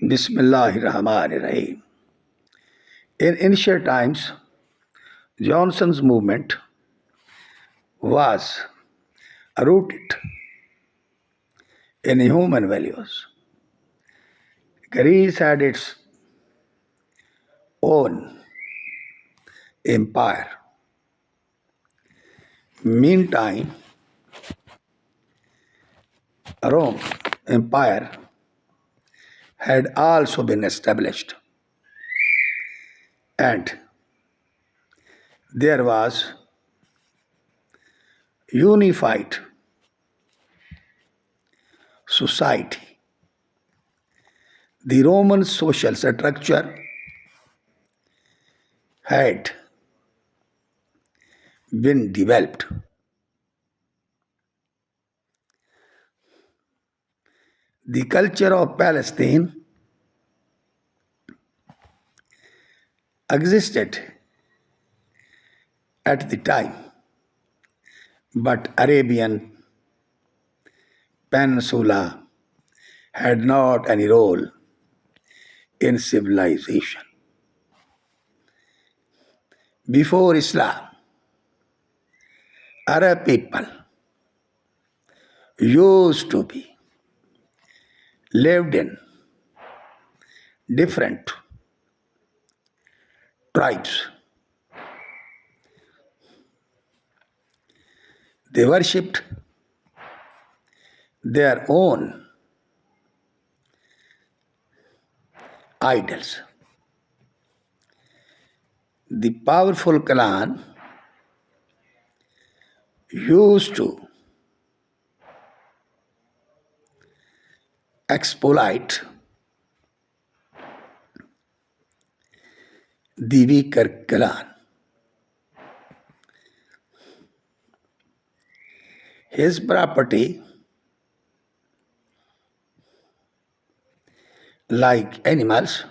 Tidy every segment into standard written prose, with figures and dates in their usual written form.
Bismillahirrahmanirrahim. In ancient times, Johnson's movement was rooted in human values. Greece had its own empire. Meantime, Rome Empire had also been established, and there was unified society. The Roman social structure had been developed. The culture of Palestine existed at the time, but Arabian Peninsula had not any role in civilization. Before Islam, Arab people used to be lived in different tribes. They worshipped their own idols. The powerful clan used to exploit the weaker clan. His property, like animals,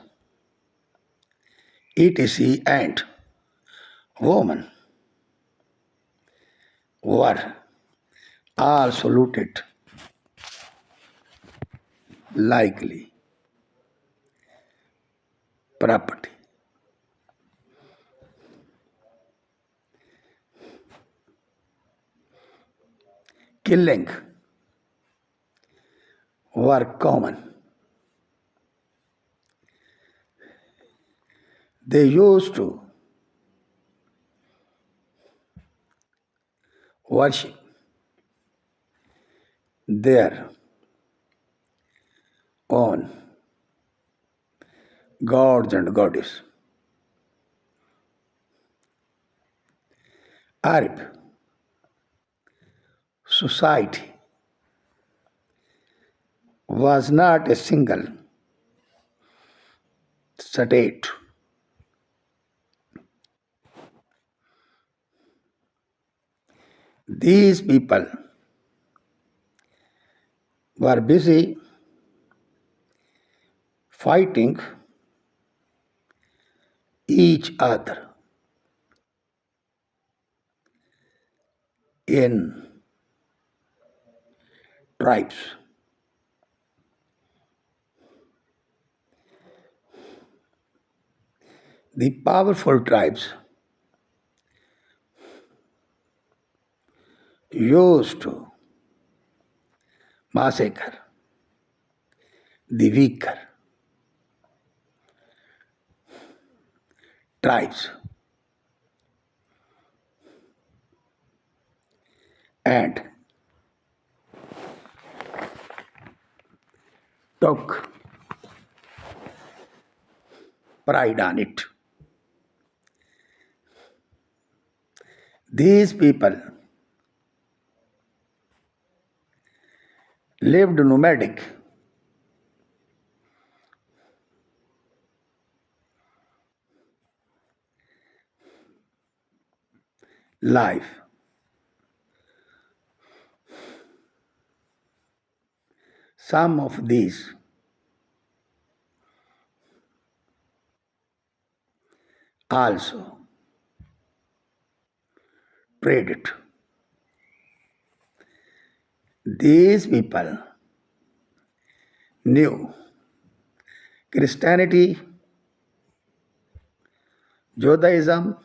etc., and women, were also looted likely property. Killing were common. They used to worship their own gods and goddesses. Arab society was not a single state. These people were busy fighting each other in tribes. The powerful tribes used to massacre the weaker tribes and took pride on it. These people lived nomadic life. Some of these also traded. These people knew Christianity, Judaism,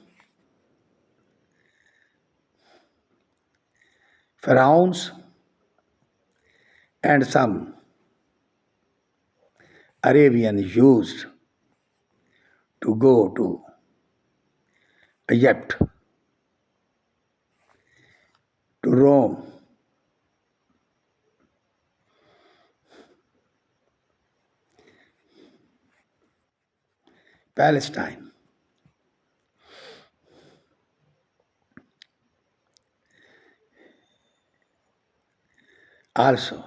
pharaohs, and some Arabians used to go to Egypt, to Rome, Palestine, also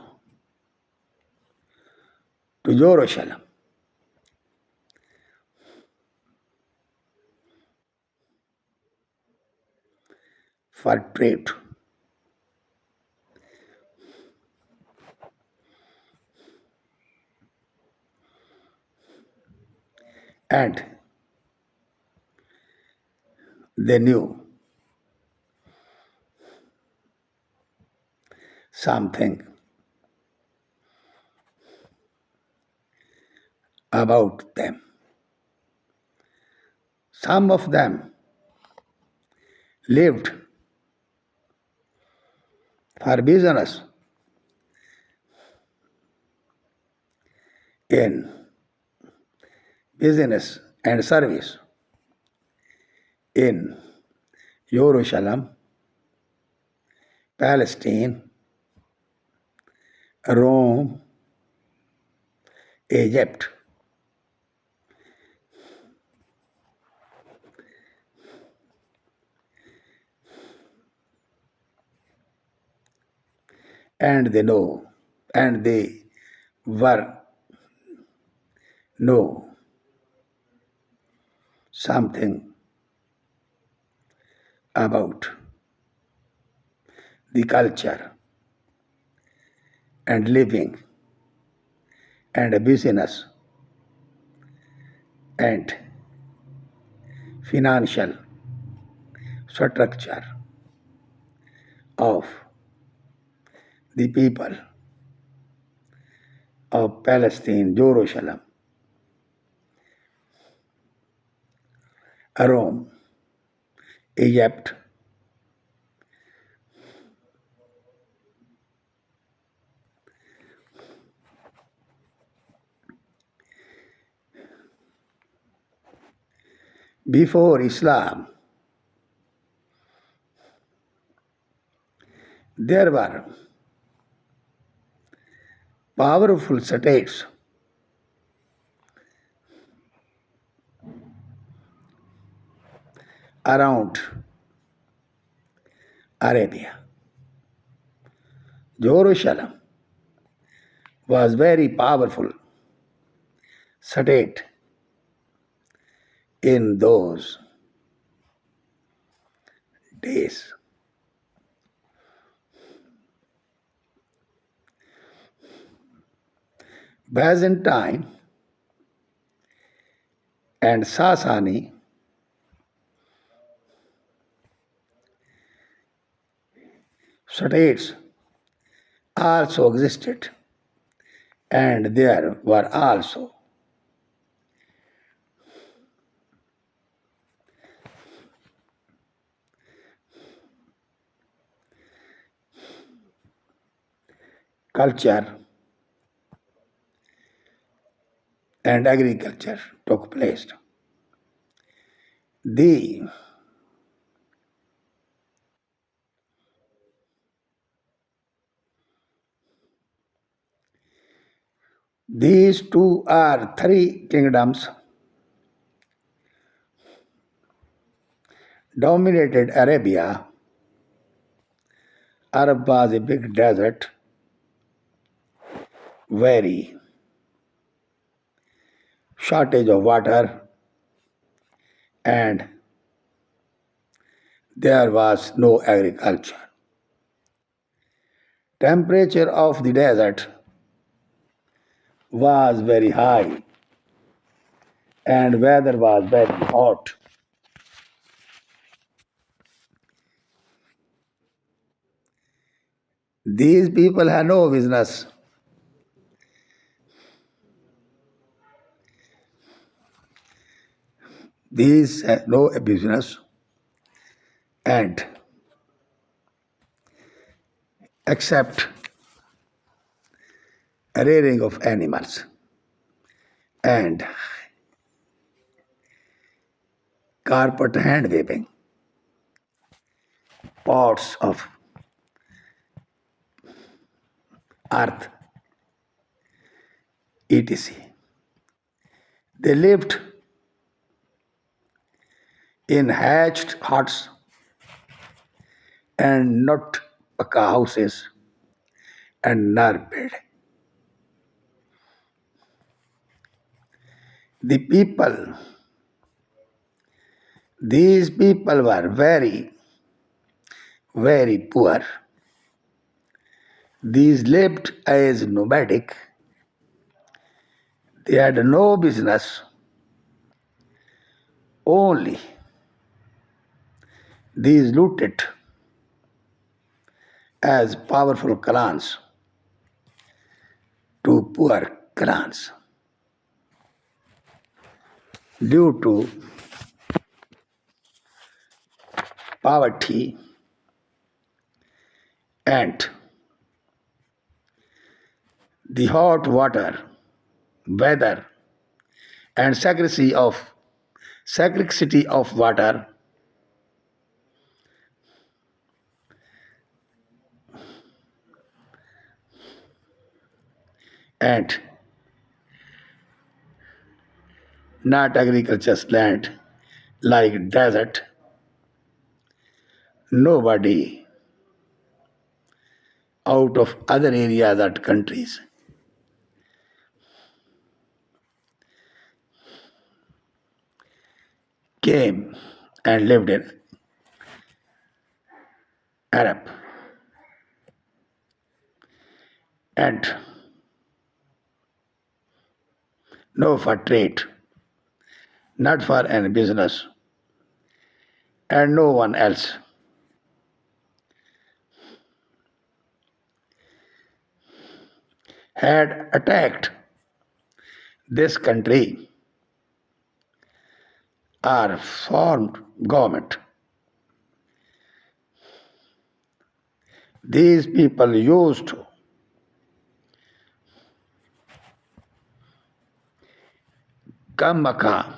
to Jerusalem for trade. And they knew something about them. Some of them lived for business in business and service in Jerusalem, Palestine, Rome, Egypt. And they know, and they were know something about the culture and living and business and financial structure of the people of Palestine, Jerusalem, Rome, Egypt, before Islam. There were powerful states around Arabia. Jerusalem was very powerful state in those days. Byzantine and Sasani states also existed, and there were also culture and agriculture took place. The, these two are three kingdoms dominated Arabia. Arab was a big desert, very shortage of water, and there was no agriculture. Temperature of the desert was very high and weather was very hot. These people had no business These had no business and except rearing of animals and carpet hand weaving, pots of earth, etc. They lived in hatched huts and not paka houses and nar building. The people, these people were very, very poor. These lived as nomadic. They had no business, only these looted as powerful clans to poor clans due to poverty and the hot water, weather, and sacrecity of water and not agriculture's land like desert. Nobody out of other areas or countries came and lived in Arab and no for trade, not for any business, and no one else had attacked this country or formed government. These people used to come Makkah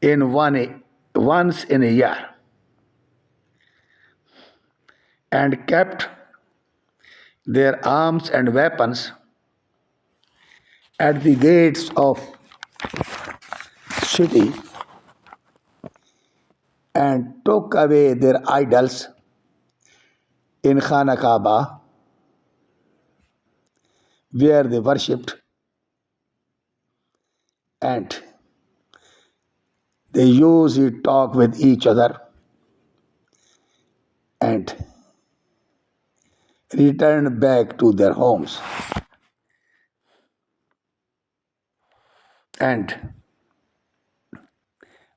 in once in a year and kept their arms and weapons at the gates of city and took away their idols in Khana Kaaba where they worshipped and they used to talk with each other and returned back to their homes. And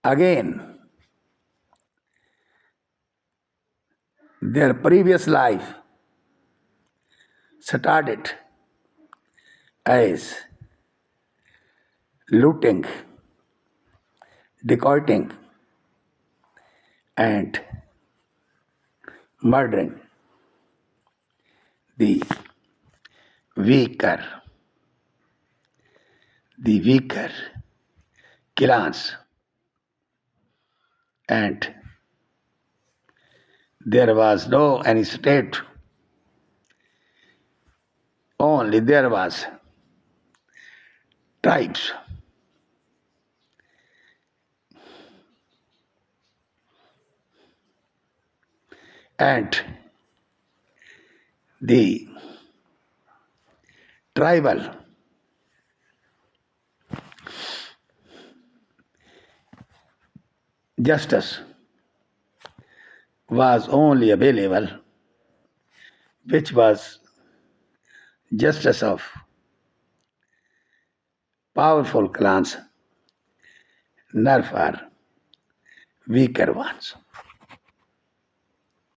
again, their previous life started as looting, dacoiting, and murdering the weaker, the weaker clans. And there was no any state, only there was tribes. And the tribal justice was only available, which was justice of powerful clans, not for weaker ones.